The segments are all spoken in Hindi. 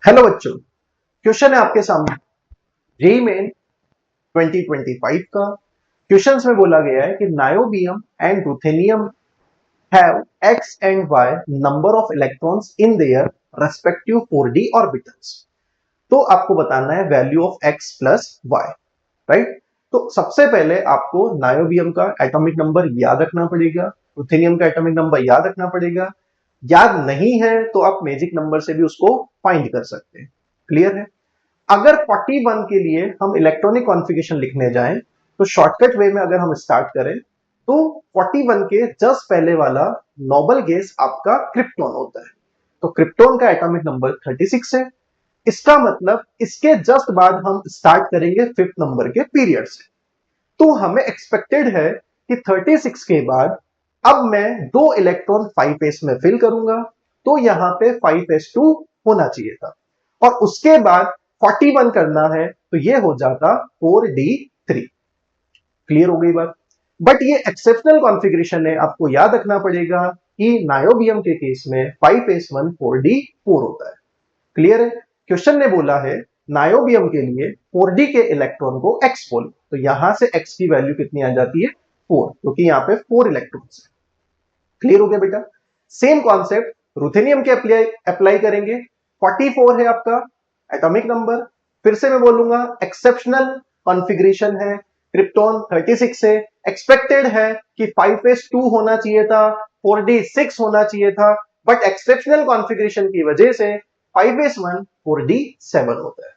हेलो बच्चों, क्वेश्चन है आपके सामने जेईई मेन 2025 का। क्वेश्चंस में बोला गया है कि niobium and ruthenium have x and y number of electrons in their respective 4d orbitals. तो आपको बताना है value of x plus y, right. तो सबसे पहले आपको नायोबियम का एटॉमिक नंबर याद रखना पड़ेगा, रुथेनियम का एटॉमिक नंबर याद रखना पड़ेगा। याद नहीं है तो आप मैजिक नंबर से भी उसको फाइंड कर सकते हैं। क्लियर है। अगर 41 के लिए हम इलेक्ट्रॉनिक कॉन्फ़िगरेशन लिखने जाएं तो शॉर्टकट वे में अगर हम स्टार्ट करें तो 41 के जस्ट पहले वाला नोबल गैस आपका क्रिप्टॉन होता है। तो क्रिप्टॉन का एटॉमिक नंबर 36 है। इसका मतलब इसके जस्ट बाद हम स्टार्ट करेंगे फिफ्थ नंबर के पीरियड से। तो हमें एक्सपेक्टेड है कि 36 के बाद अब मैं 2 इलेक्ट्रॉन 5s में फिल करूंगा, तो यहां पे 5s2 होना चाहिए था और उसके बाद 41 करना है तो ये हो जाता 4d3। क्लियर हो गई बात। बट ये एक्सेप्शनल कॉन्फ़िगरेशन है, आपको याद रखना पड़ेगा कि नायोबियम के केस में 5s1 4d4 होता है। क्लियर है। क्वेश्चन ने बोला है नायोबियम के लिए 4d के इलेक्ट्रॉन को x बोलो, तो यहां से x की वैल्यू कितनी आ जाती है 4, क्योंकि यहां पे 4 इलेक्ट्रॉन्स है। क्लियर हो गया बेटा। सेम कॉन्सेप्ट रुथेनियम के अप्लाई करेंगे। 44 है आपका एटॉमिक नंबर। फिर से मैं बोलूंगा एक्सेप्शनल कॉन्फ़िगरेशन है, क्रिप्टॉन 36 है, एक्सपेक्टेड है कि 5s2 होना चाहिए था, 4d6 होना चाहिए था, बट एक्सेप्शनल कॉन्फ़िगरेशन की वजह से 5s1 4d7 होता है।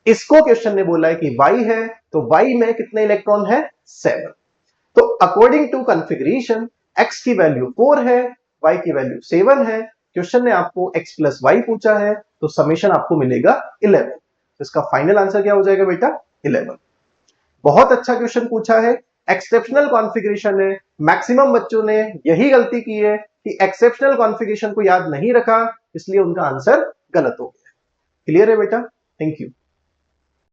इसको क्वेश्चन ने बोला है कि y है, तो y में कितने इलेक्ट्रॉन है 7। तो अकॉर्डिंग टू कॉन्फ़िगरेशन x की वैल्यू 4 है, y की वैल्यू 7 है। क्वेश्चन ने आपको x प्लस y पूछा है, तो समेशन आपको मिलेगा 11। तो इसका फाइनल आंसर क्या हो जाएगा बेटा 11। बहुत अच्छा क्वेश्चन पूछा है, एक्सेप्शनल कॉन्फ़िगरेशन है। मैक्सिमम बच्चों ने यही गलती की है कि एक्सेप्शनल कॉन्फ़िगरेशन को याद नहीं रखा, इसलिए उनका आंसर गलत हो गया। क्लियर है बेटा। Thank you.